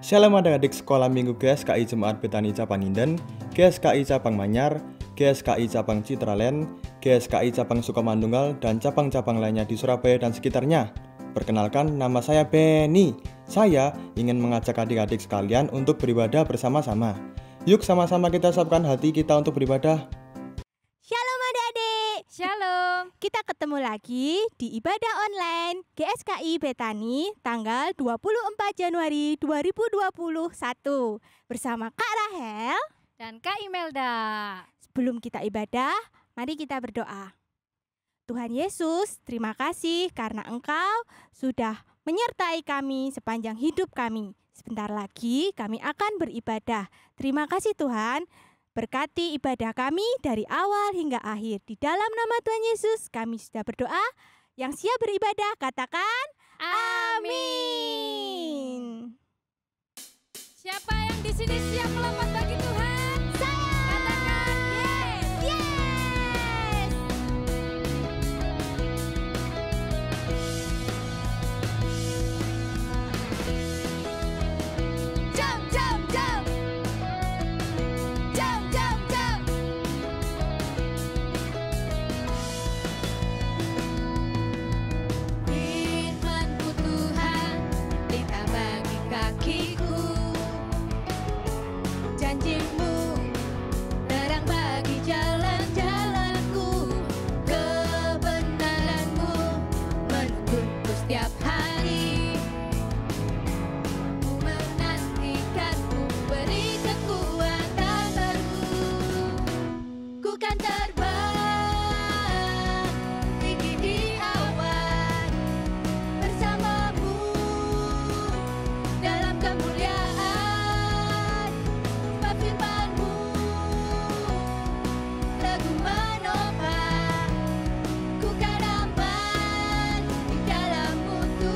Shalom adik-adik sekolah minggu GSKI Jemaat Betani Cabang Inden, GSKI Cabang Manyar, GSKI Cabang Citraland, GSKI Cabang Sukamandunggal, dan cabang-cabang lainnya di Surabaya dan sekitarnya. Perkenalkan, nama saya Benny. Saya ingin mengajak adik-adik sekalian untuk beribadah bersama-sama. Yuk sama-sama kita siapkan hati kita untuk beribadah. Shalom adik-adik. Shalom. Kita ketemu lagi di ibadah online GSKI Betani tanggal 24 Januari 2021 bersama Kak Rahel Dan Kak Imelda. Sebelum kita ibadah, mari kita berdoa. Tuhan Yesus, terima kasih karena Engkau sudah menyertai kami sepanjang hidup kami. Sebentar lagi kami akan beribadah. Terima kasih Tuhan. Berkati ibadah kami dari awal hingga akhir. Di dalam nama Tuhan Yesus kami sudah berdoa. Yang siap beribadah katakan amin. Siapa yang di sini siap melompat bagi Tuhan? Saya. Katakan yes. Yes. Jump, jump, jump. Jump, jump, jump. Firman-Mu Tuhan, pelita bagi kakiku. Janji-Mu, terang bagi jalan-jalanku. Kebenaran-Mu menuntunku setiap hari. Ku menantikan-Mu, beri kekuatan baru. Ku kan terbang tinggi di awan bersama-Mu dalam kemuliaan. Sebab firman-Mu lagu menopang. Ku kan aman di dalam-Mu Tuhan.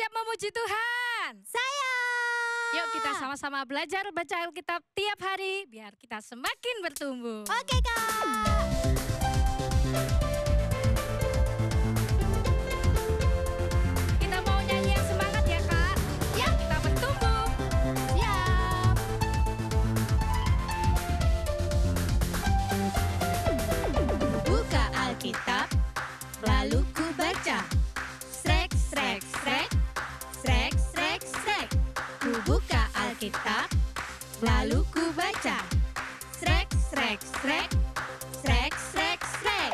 siap memuji Tuhan? Saya. Yuk kita sama-sama belajar baca Alkitab tiap hari biar kita semakin bertumbuh. Oke, Kak. Kita mau nyanyi yang semangat ya, Kak? Ya, kita bertumbuh. Siap. Buka Alkitab, lalu ku baca. Srek, srek, srek. Srek, srek, srek. Ku buka Alkitab, lalu ku baca. Srek, srek, srek. Srek, srek, srek.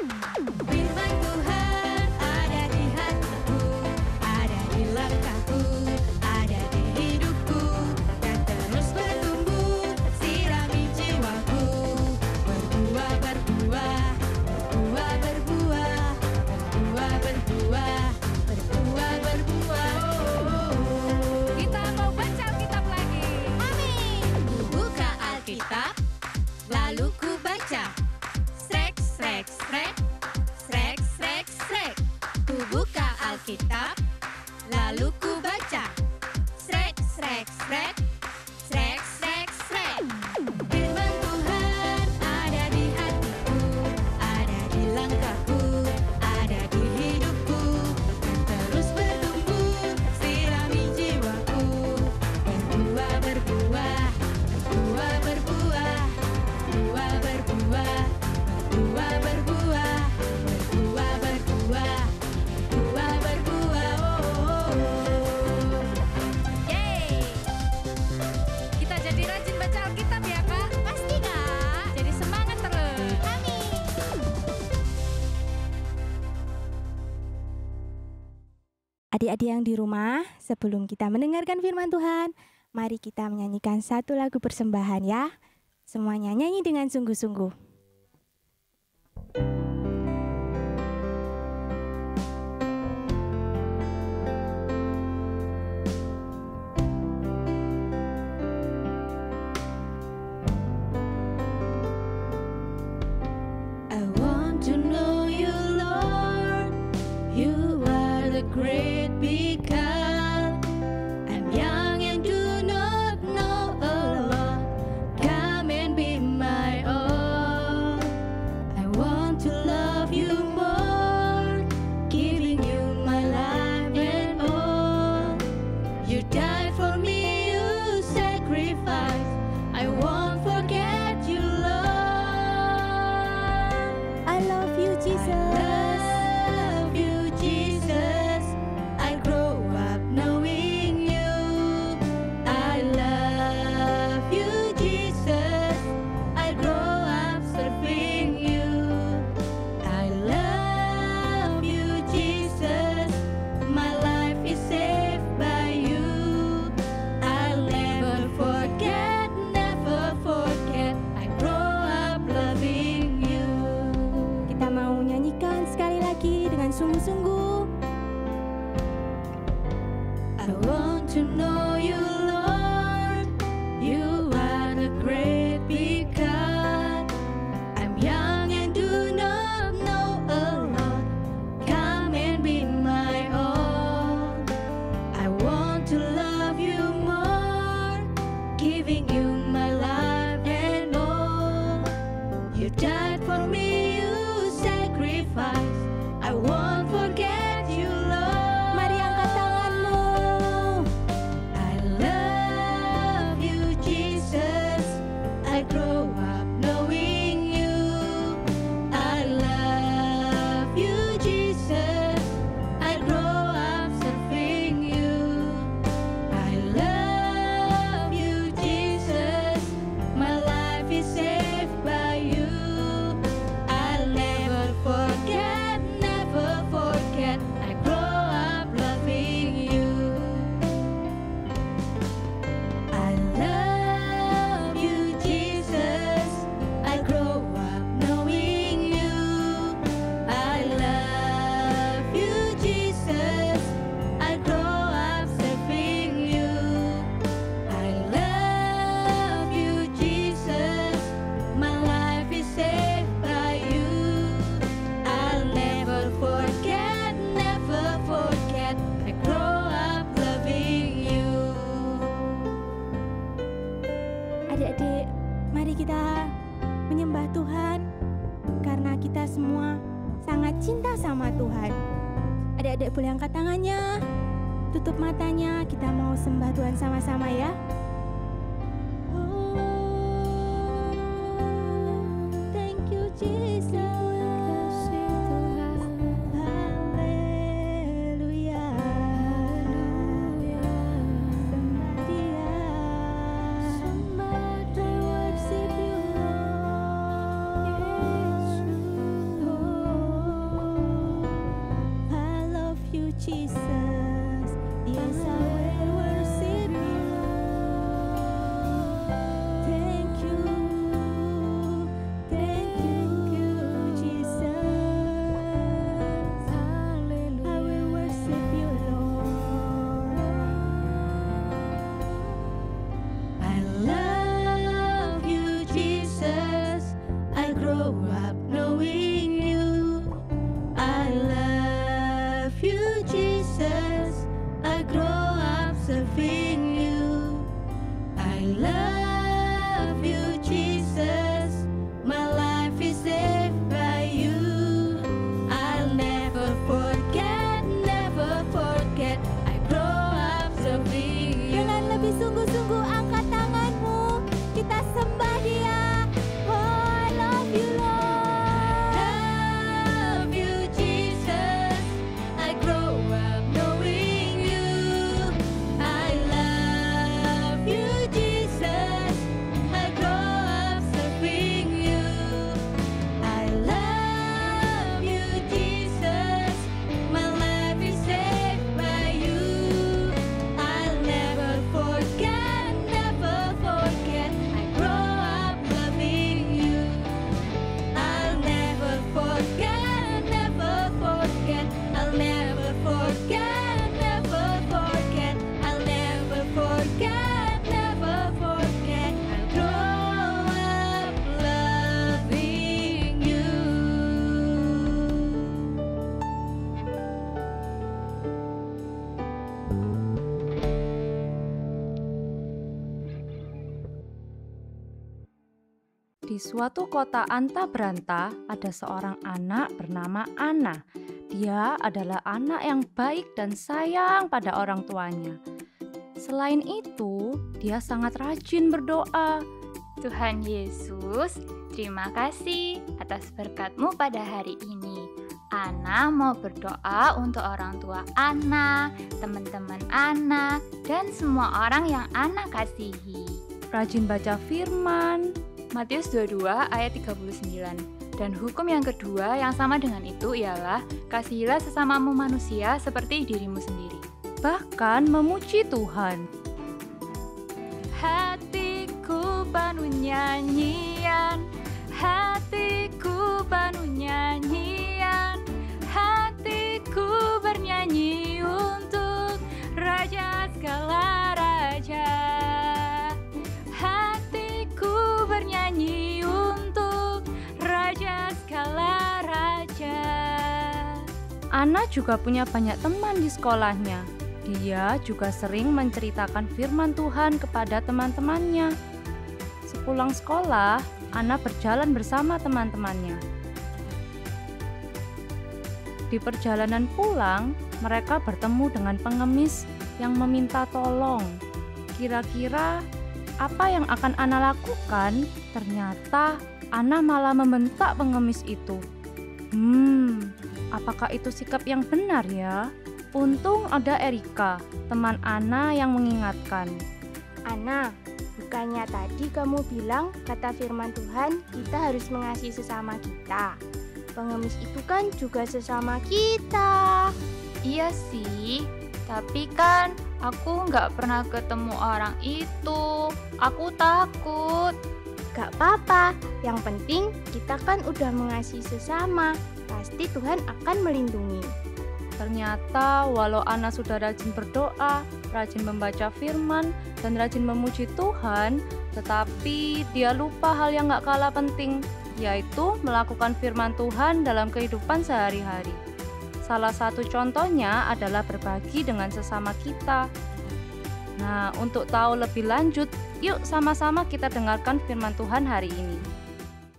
Firman Tuhan ada di hatiku, ada di langkahku, ada di hidupku, dan terus bertumbuh, sirami jiwaku. Berbuah, berbuah, berbuah, berbuah, berbuah, berbuah, berbuah, berbuah. Kita mau baca Alkitab lagi. Amin. Ku buka Alkitab, lalu ku baca. Srek, srek, srek. Srek, srek, srek. Ku buka Alkitab, lalu ku baca. Srek, srek, srek. Srek, srek, srek. Firman Tuhan ada di hatiku, ada di langkahku, ada di hidupku, dan terus bertumbuh, sirami jiwaku. Berbuah, berbuah, berbuah, berbuah, berbuah, berbuah, berbuah, berbuah, berbuah, berbuah, berbuah, berbuah. Yeay. Kita jadi rajin baca Alkitab ya, Kak? Pasti, Kak. Jadi semangat terus. Amin. Adik-adik yang di rumah, sebelum kita mendengarkan firman Tuhan, mari kita menyanyikan satu lagu persembahan ya. Semuanya nyanyi dengan sungguh-sungguh. I want to know you, Lord. You are the great big God. I'm young and do not know a lot. Come and be my all. I want to love you more, giving you my life and all. You died for me, you sacrificed. I won't forget you, Lord. I love you, Jesus. I love you, Jesus. menyembah Tuhan karena kita semua sangat cinta sama Tuhan. Adik-adik boleh angkat tangannya, tutup matanya, kita mau sembah Tuhan sama-sama ya. Oh, thank you Jesus. Jesus, yes, I will worship you. Thank you, Jesus. Hallelujah. I will worship you, Lord. I love you, Jesus. I grow up knowing you. I love you, Jesus, I grow up serving you. I love you, Jesus, my life is saved by you. I'll never forget, I grow up serving you. Dengan lebih sungguh-sungguh angkat tanganmu, kita sembah Dia. Oh, I love you, Lord. Love you, Jesus, I grow up knowing you. I love you, Jesus, I grow up serving you. I love you, Jesus, my life is saved by you. I'll never forget, I grow up loving you. I'll never forget, I'll never forget, I'll never forget, I'll grow up loving you. Di suatu kota anta beranta, ada seorang anak bernama Ana. Dia adalah anak yang baik dan sayang pada orang tuanya. Selain itu, dia sangat rajin berdoa. Tuhan Yesus, terima kasih atas berkat-Mu pada hari ini. Ana mau berdoa untuk orang tua Ana, teman-teman Ana, dan semua orang yang Ana kasihi. Rajin baca firman. Matius 22 ayat 39. Dan hukum yang kedua yang sama dengan itu ialah kasihilah sesamamu manusia seperti dirimu sendiri. Bahkan memuji Tuhan. Hatiku penuh nyanyian, hatiku penuh nyanyian, hatiku bernyanyi untuk Raja segala raja. Hatiku bernyanyi untuk Raja segala raja. Ana juga punya banyak teman di sekolahnya. Dia juga sering menceritakan firman Tuhan kepada teman-temannya. Sepulang sekolah, Ana berjalan bersama teman-temannya. Di perjalanan pulang, mereka bertemu dengan pengemis yang meminta tolong. Kira-kira apa yang akan Ana lakukan? Ternyata Ana malah membentak pengemis itu. Apakah itu sikap yang benar ya? Untung ada Erika, teman Ana yang mengingatkan. Ana, bukannya tadi kamu bilang kata firman Tuhan kita harus mengasihi sesama kita. Pengemis itu kan juga sesama kita. Iya sih, tapi kan aku nggak pernah ketemu orang itu. Aku takut. Gak apa-apa, yang penting kita kan udah mengasihi sesama. Pasti Tuhan akan melindungi. Ternyata walau Ana sudah rajin berdoa, rajin membaca firman, dan rajin memuji Tuhan, tetapi dia lupa hal yang gak kalah penting, yaitu melakukan firman Tuhan dalam kehidupan sehari-hari. Salah satu contohnya adalah berbagi dengan sesama kita. Nah, untuk tahu lebih lanjut, yuk sama-sama kita dengarkan firman Tuhan hari ini.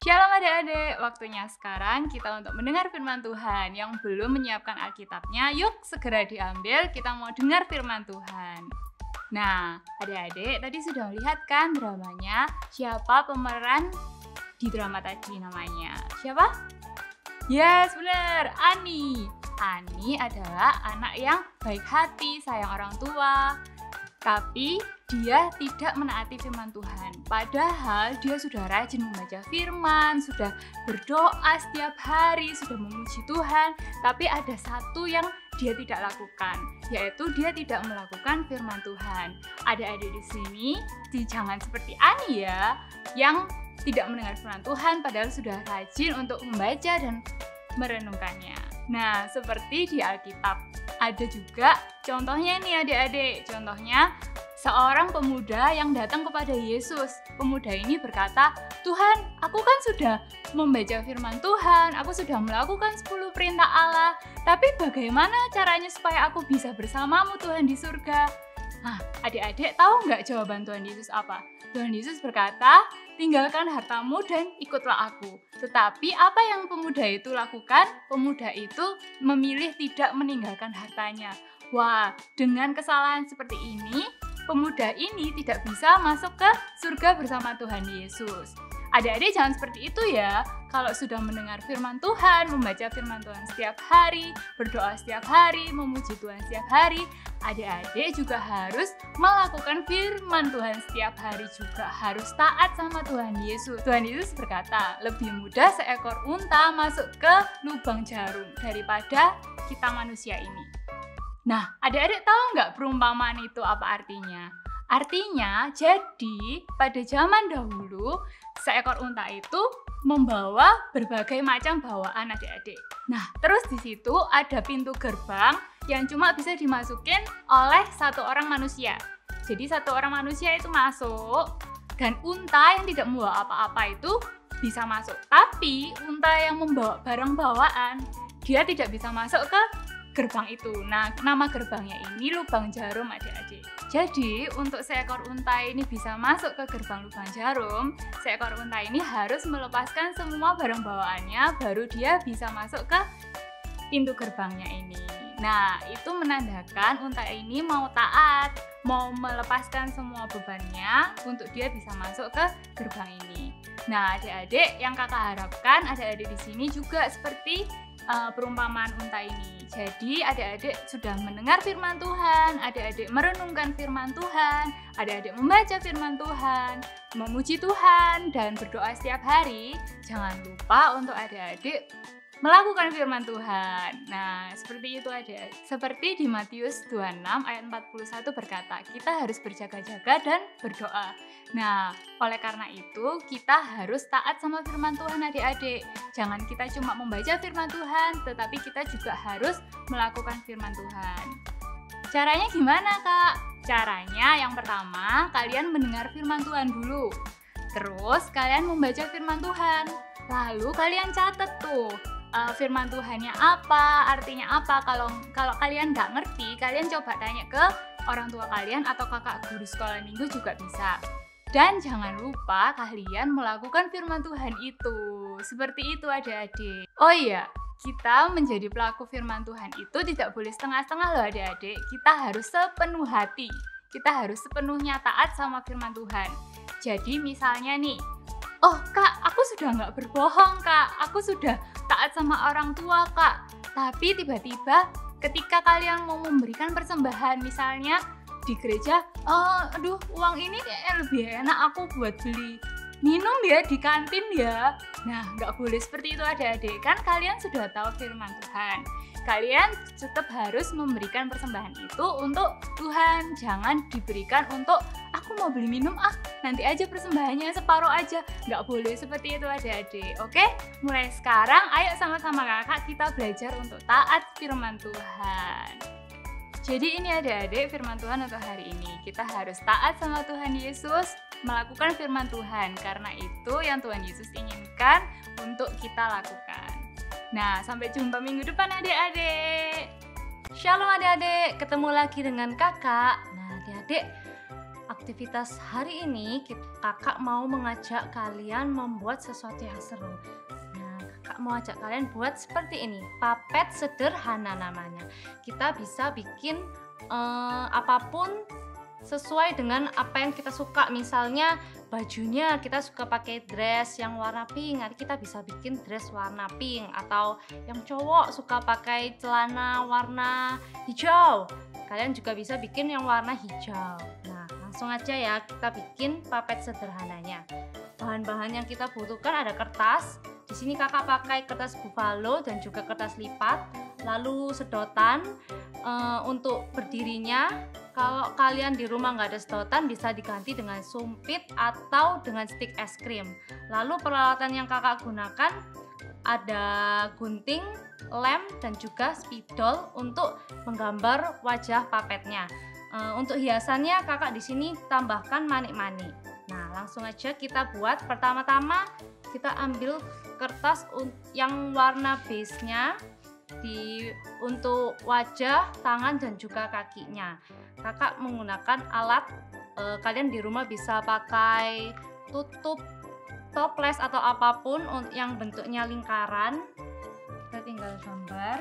Shalom adik-adik, waktunya sekarang kita untuk mendengar firman Tuhan. Yang belum menyiapkan Alkitabnya, yuk segera diambil, kita mau dengar firman Tuhan. Nah, adik-adik tadi sudah melihat kan dramanya, siapa pemeran di drama tadi namanya? Siapa? Yes, benar, Ani. Ani adalah anak yang baik hati, sayang orang tua. Tapi dia tidak menaati firman Tuhan. Padahal dia sudah rajin membaca firman, sudah berdoa setiap hari, sudah memuji Tuhan. Tapi ada satu yang dia tidak lakukan, yaitu dia tidak melakukan firman Tuhan. Adik-adik di sini, jangan seperti Ani ya, yang tidak mendengar firman Tuhan padahal sudah rajin untuk membaca dan merenungkannya. Nah, seperti di Alkitab. Ada juga contohnya nih adik-adik. Contohnya seorang pemuda yang datang kepada Yesus. Pemuda ini berkata, "Tuhan, aku kan sudah membaca firman Tuhan, aku sudah melakukan 10 perintah Allah, tapi bagaimana caranya supaya aku bisa bersamamu Tuhan di surga?" Nah, adik-adik tahu nggak jawaban Tuhan Yesus apa? Tuhan Yesus berkata, "Tinggalkan hartamu dan ikutlah aku." Tetapi apa yang pemuda itu lakukan? Pemuda itu memilih tidak meninggalkan hartanya. Wah, dengan kesalahan seperti ini, pemuda ini tidak bisa masuk ke surga bersama Tuhan Yesus. Adik-adik jangan seperti itu ya. Kalau sudah mendengar firman Tuhan, membaca firman Tuhan setiap hari, berdoa setiap hari, memuji Tuhan setiap hari, adik-adik juga harus melakukan firman Tuhan setiap hari, juga harus taat sama Tuhan Yesus. Tuhan Yesus berkata, lebih mudah seekor unta masuk ke lubang jarum daripada kita manusia ini. Nah, adik-adik tahu nggak perumpamaan itu apa artinya? Artinya, jadi pada zaman dahulu, seekor unta itu membawa berbagai macam bawaan adik-adik. Nah, terus di situ ada pintu gerbang yang cuma bisa dimasukin oleh satu orang manusia. Jadi satu orang manusia itu masuk, dan unta yang tidak membawa apa-apa itu bisa masuk. Tapi unta yang membawa barang bawaan, dia tidak bisa masuk ke gerbang itu. Nah, nama gerbangnya ini lubang jarum adik-adik. Jadi, untuk seekor unta ini bisa masuk ke gerbang lubang jarum, seekor unta ini harus melepaskan semua barang bawaannya, baru dia bisa masuk ke pintu gerbangnya ini. Nah, itu menandakan unta ini mau taat, mau melepaskan semua bebannya untuk dia bisa masuk ke gerbang ini. Nah, adik-adik yang kakak harapkan adik-adik di sini juga seperti perumpamaan unta ini. Jadi adik-adik sudah mendengar firman Tuhan, adik-adik merenungkan firman Tuhan, adik-adik membaca firman Tuhan, memuji Tuhan, dan berdoa setiap hari. Jangan lupa untuk adik-adik melakukan firman Tuhan. Nah, seperti itu adik. Seperti di Matius 26 ayat 41 berkata, kita harus berjaga-jaga dan berdoa. Nah, oleh karena itu kita harus taat sama firman Tuhan adik-adik. Jangan kita cuma membaca firman Tuhan, tetapi kita juga harus melakukan firman Tuhan. Caranya gimana, Kak? Caranya yang pertama, kalian mendengar firman Tuhan dulu. Terus kalian membaca firman Tuhan. Lalu kalian catat tuh firman Tuhannya apa, artinya apa. Kalau kalian nggak ngerti, kalian coba tanya ke orang tua kalian atau kakak guru sekolah minggu juga bisa. Dan jangan lupa kalian melakukan firman Tuhan itu. Seperti itu adik-adik. Oh iya, kita menjadi pelaku firman Tuhan itu tidak boleh setengah-setengah loh adik-adik. Kita harus sepenuh hati. Kita harus sepenuhnya taat sama firman Tuhan. Jadi misalnya nih, oh Kak, aku sudah nggak berbohong Kak, aku sudah taat sama orang tua Kak. Tapi tiba-tiba ketika kalian mau memberikan persembahan, misalnya di gereja, aduh uang ini kayaknya lebih enak aku buat beli minum ya di kantin ya. Nah, nggak boleh seperti itu adik-adik, kan kalian sudah tahu firman Tuhan. Kalian tetap harus memberikan persembahan itu untuk Tuhan. Jangan diberikan untuk aku mau beli minum nanti aja persembahannya separuh aja. Nggak boleh seperti itu adik-adik. Oke? Mulai sekarang ayo sama-sama kakak kita belajar untuk taat firman Tuhan. Jadi ini adik-adik firman Tuhan untuk hari ini. Kita harus taat sama Tuhan Yesus, melakukan firman Tuhan. Karena itu yang Tuhan Yesus inginkan untuk kita lakukan. Nah, sampai jumpa minggu depan adik-adik. Shalom adik-adik, ketemu lagi dengan kakak. Nah adik-adik, aktivitas hari ini kakak mau mengajak kalian membuat sesuatu yang seru. Nah, kakak mau ajak kalian buat seperti ini, papet sederhana namanya. Kita bisa bikin apapun sesuai dengan apa yang kita suka. Misalnya bajunya kita suka pakai dress yang warna pink, nanti kita bisa bikin dress warna pink. Atau yang cowok suka pakai celana warna hijau, kalian juga bisa bikin yang warna hijau. Nah, langsung aja ya kita bikin papet sederhananya. Bahan-bahan yang kita butuhkan ada kertas. Di sini kakak pakai kertas buffalo dan juga kertas lipat. Lalu sedotan untuk berdirinya. Kalau kalian di rumah nggak ada sedotan, bisa diganti dengan sumpit atau dengan stik es krim. Lalu peralatan yang kakak gunakan ada gunting, lem, dan juga spidol untuk menggambar wajah papetnya. Untuk hiasannya kakak di sini tambahkan manik-manik. Nah, langsung aja kita buat. Pertama-tama kita ambil kertas yang warna beige-nya untuk wajah, tangan, dan juga kakinya. Kakak menggunakan alat, kalian di rumah bisa pakai tutup toples atau apapun yang bentuknya lingkaran. Kita tinggal gambar.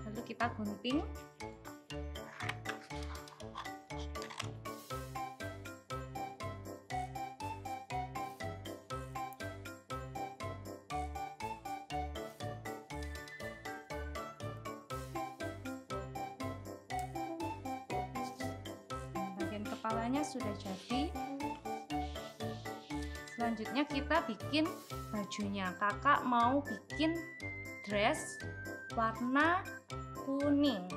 Lalu kita gunting. Bagian kepalanya sudah jadi. Selanjutnya kita bikin bajunya. Kakak mau bikin dress warna kuning.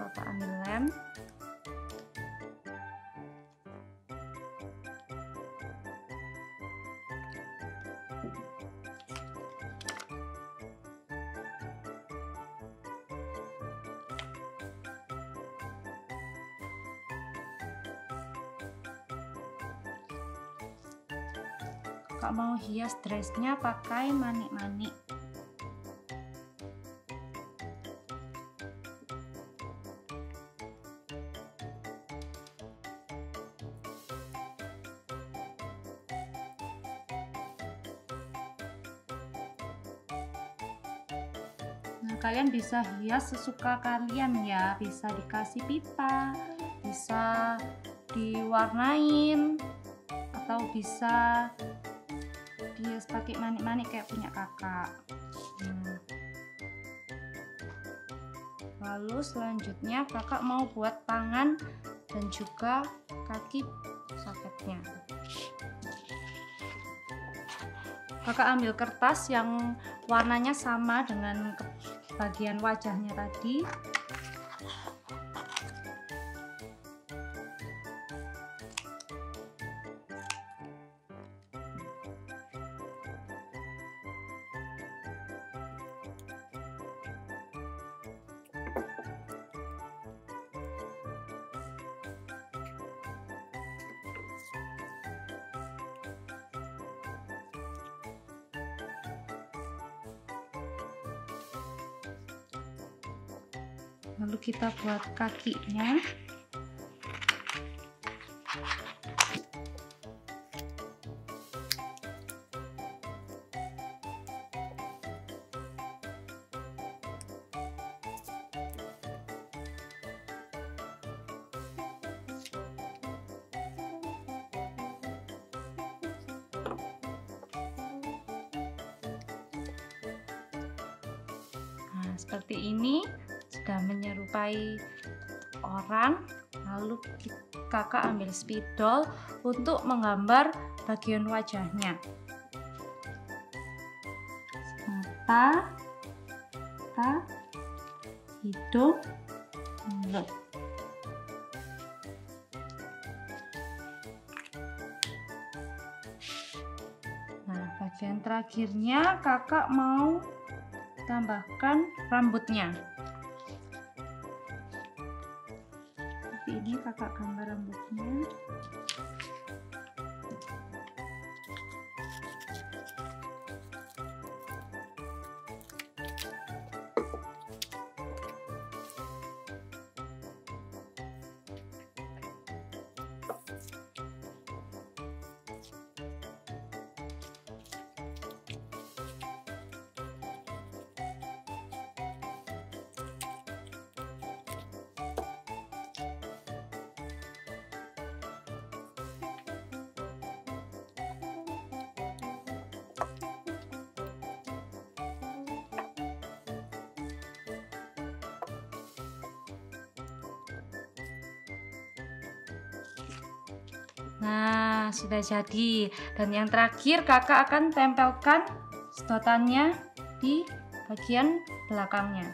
Kakak ambil lem. Kakak mau hias dressnya pakai manik-manik. Nah, kalian bisa hias sesuka kalian ya, bisa dikasih pipa, bisa diwarnain, atau bisa dihias pakai manik-manik kayak punya kakak. Lalu selanjutnya kakak mau buat tangan dan juga kaki sapetnya. Kakak ambil kertas yang warnanya sama dengan bagian wajahnya tadi. Lalu kita buat kakinya. Nah, seperti ini. Sudah menyerupai orang. Lalu kakak ambil spidol untuk menggambar bagian wajahnya. Mata, hidung, mulut. terakhirnya kakak mau tambahkan rambutnya. Seperti ini kakak gambar rambutnya. Nah, sudah jadi. Dan yang terakhir kakak akan tempelkan sedotannya di bagian belakangnya.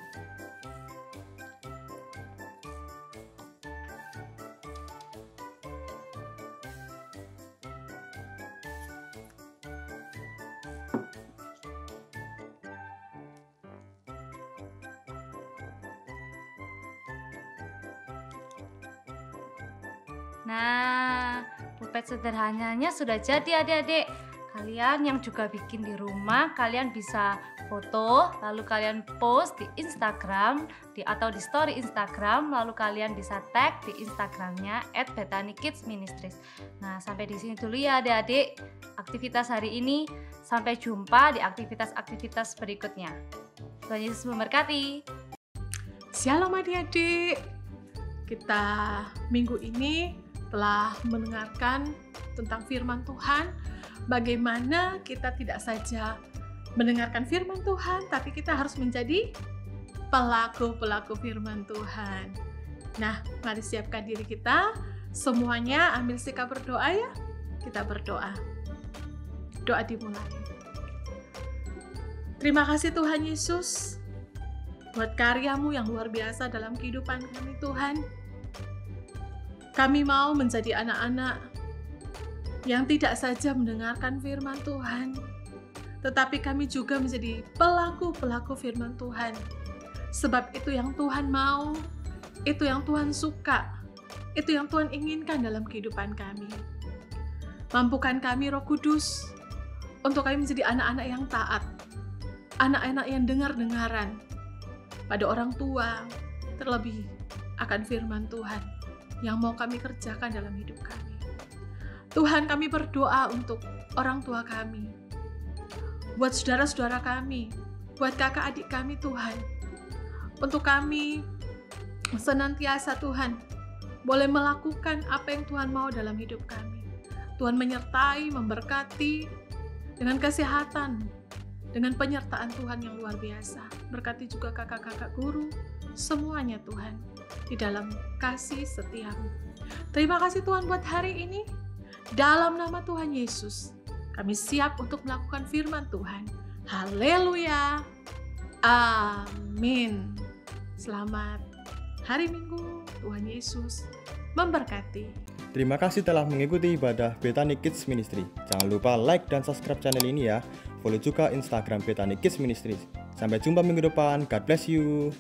Nah, pulpen sederhananya sudah jadi adik-adik. Kalian yang juga bikin di rumah, kalian bisa foto, lalu kalian post di Instagram atau di story Instagram, lalu kalian bisa tag di Instagramnya @BethanyKidsMinistries. Nah, sampai di sini dulu ya adik-adik aktivitas hari ini. Sampai jumpa di aktivitas-aktivitas berikutnya. Tuhan Yesus memberkati. Shalom adik-adik. Kita minggu ini telah mendengarkan tentang firman Tuhan, bagaimana kita tidak saja mendengarkan firman Tuhan, tapi kita harus menjadi pelaku-pelaku firman Tuhan. Nah, mari siapkan diri kita, semuanya ambil sikap berdoa ya. Kita berdoa. Doa dimulai. Terima kasih Tuhan Yesus, buat karya-Mu yang luar biasa dalam kehidupan kami Tuhan. Kami mau menjadi anak-anak yang tidak saja mendengarkan firman Tuhan, tetapi kami juga menjadi pelaku-pelaku firman Tuhan. Sebab itu yang Tuhan mau, itu yang Tuhan suka, itu yang Tuhan inginkan dalam kehidupan kami. Mampukan kami Roh Kudus untuk kami menjadi anak-anak yang taat, anak-anak yang dengar-dengaran pada orang tua, terlebih akan firman Tuhan yang mau kami kerjakan dalam hidup kami. Tuhan, kami berdoa untuk orang tua kami, buat saudara-saudara kami, buat kakak adik kami Tuhan, untuk kami senantiasa Tuhan boleh melakukan apa yang Tuhan mau dalam hidup kami. Tuhan menyertai, memberkati dengan kesehatan, dengan penyertaan Tuhan yang luar biasa. Berkati juga kakak-kakak guru, semuanya Tuhan, di dalam kasih setia-Mu. Terima kasih Tuhan buat hari ini. Dalam nama Tuhan Yesus, kami siap untuk melakukan firman Tuhan. Haleluya. Amin. Selamat hari Minggu. Tuhan Yesus memberkati. Terima kasih telah mengikuti ibadah Bethany Kids Ministry. Jangan lupa like dan subscribe channel ini ya. Follow juga Instagram Bethany Kids Ministry. Sampai jumpa minggu depan. God bless you.